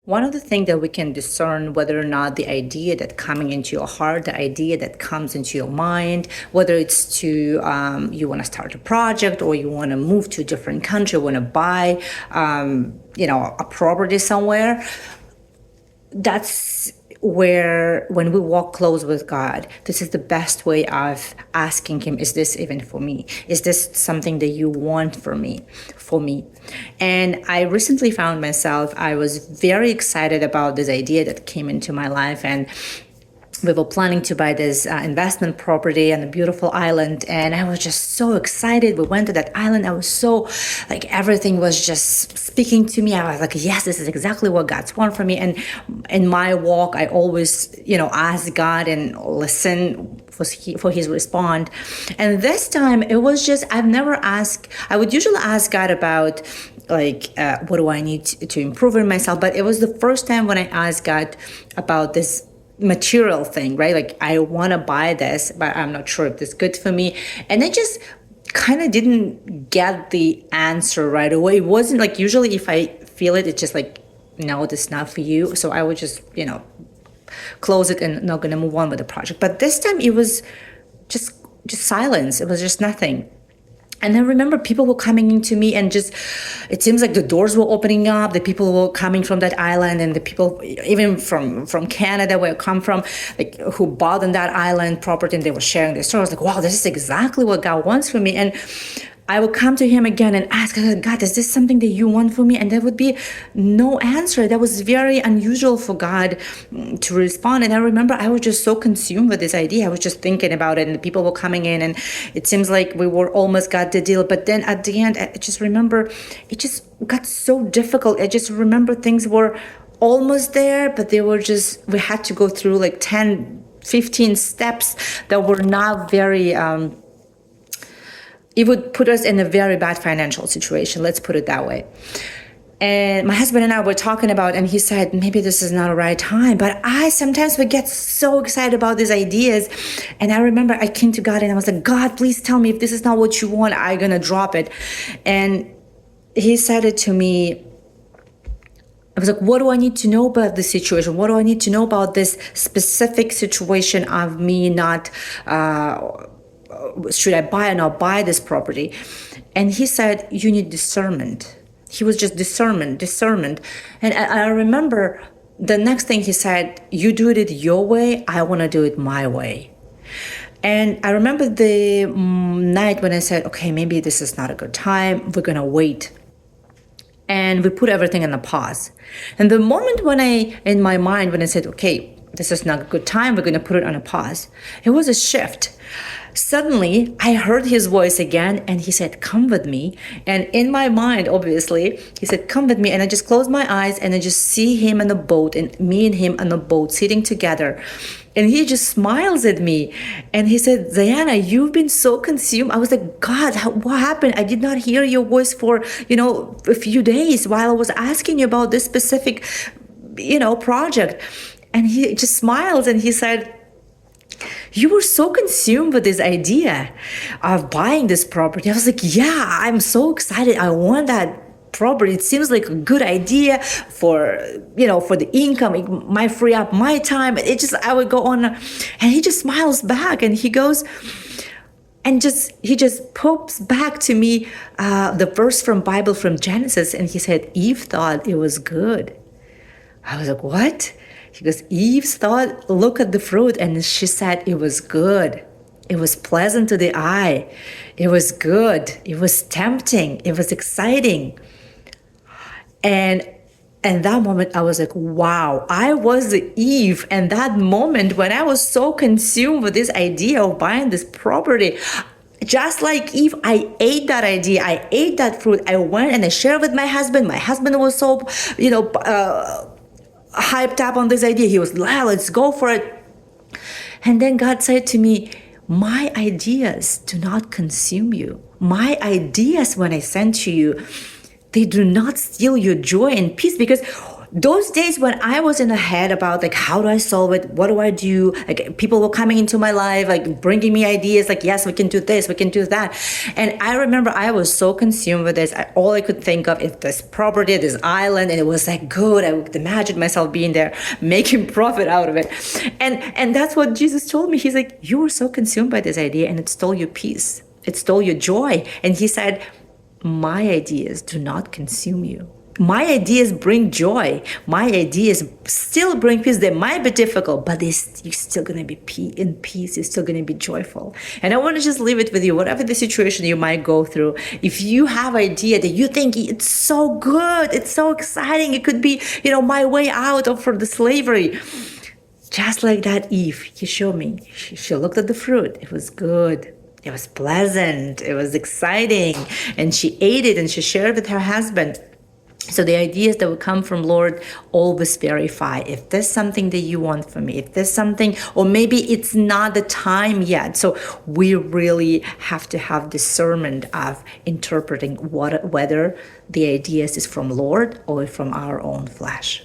One of the things that we can discern whether or not the idea that coming into your heart, the idea that comes into your mind, whether it's to you want to start a project or you want to move to a different country, want to buy, a property somewhere, that's where when we walk close with God, this is the best way of asking him, is this even for me? Is this something that you want for me? And I recently found myself, I was very excited about this idea that came into my life, and we were planning to buy this investment property on a beautiful island, and I was just so excited. We went to that island. I was so everything was just speaking to me. I was like, yes, this is exactly what God's want for me. And in my walk, I always ask God and listen for his response. And this time it was just, I've never asked. I would usually ask God about what do I need to improve in myself, but it was the first time when I asked God about this material thing, right? Like, I want to buy this, but I'm not sure if this is good for me. And I just kind of didn't get the answer right away. It wasn't like, usually if I feel it, it's just like, no, this is not for you. So I would just, close it and not going to move on with the project. But this time it was just silence. It was just nothing. And I remember people were coming into me, and just, it seems like the doors were opening up. The people were coming from that island, and the people even from Canada, where I come from, who bought on that island property, and they were sharing their stories. Like, wow, this is exactly what God wants for me. And I would come to him again and ask, God, is this something that you want for me? And there would be no answer. That was very unusual for God to respond. And I remember I was just so consumed with this idea. I was just thinking about it, and the people were coming in, and it seems like we were almost got the deal. But then at the end, I just remember it just got so difficult. I just remember things were almost there, but they were just, we had to go through 10, 15 steps that were not very, it would put us in a very bad financial situation. Let's put it that way. And my husband and I were talking about, and he said, maybe this is not the right time. But I sometimes would get so excited about these ideas. And I remember I came to God and I was like, God, please tell me if this is not what you want, I'm going to drop it. And he said it to me. I was like, what do I need to know about this situation? What do I need to know about this specific situation of me not, should I buy or not buy this property? And he said, you need discernment. He was just discernment. And I remember the next thing he said, you do it your way, I want to do it my way. And I remember the night when I said, okay, maybe this is not a good time, we're going to wait. And we put everything in a pause. And the moment in my mind, when I said, okay, this is not a good time, we're going to put it on a pause, it was a shift. Suddenly, I heard his voice again, and he said, come with me. And in my mind, obviously, he said, come with me. And I just closed my eyes, and I just see him in the boat, and me and him on the boat sitting together. And he just smiles at me. And he said, Diana, you've been so consumed. I was like, God, what happened? I did not hear your voice for, a few days while I was asking you about this specific, project. And he just smiles, and he said, you were so consumed with this idea of buying this property. I was like, yeah, I'm so excited. I want that property. It seems like a good idea for the income. It might free up my time. I would go on. And he just smiles back, and he goes, and he just pops back to me the verse from Bible, from Genesis. And he said, Eve thought it was good. I was like, what? He goes, Eve thought, look at the fruit, and she said it was good. It was pleasant to the eye. It was good. It was tempting. It was exciting. And in that moment, I was like, wow, I was the Eve. And that moment when I was so consumed with this idea of buying this property, just like Eve, I ate that idea. I ate that fruit. I went and I shared with my husband. My husband was so, hyped up on this idea. He was, let's go for it. And then God said to me, my ideas do not consume you. My ideas, when I send to you, they do not steal your joy and peace, because those days when I was in a head about like, how do I solve it? What do I do? Like, people were coming into my life, like bringing me ideas, like, yes, we can do this, we can do that. And I remember I was so consumed with this. All I could think of is this property, this island, and it was like good. I would imagine myself being there, making profit out of it. And that's what Jesus told me. He's like, you were so consumed by this idea and it stole your peace. It stole your joy. And he said, my ideas do not consume you. My ideas bring joy. My ideas still bring peace. They might be difficult, but you're still going to be in peace. You're still going to be joyful. And I want to just leave it with you, whatever the situation you might go through. If you have an idea that you think it's so good, it's so exciting, it could be, my way out of for the slavery. Just like that Eve, he showed me. She looked at the fruit. It was good. It was pleasant. It was exciting. And she ate it and she shared with her husband. So the ideas that will come from Lord, always verify if there's something that you want from me, if there's something, or maybe it's not the time yet. So we really have to have discernment of interpreting whether the ideas is from Lord or from our own flesh.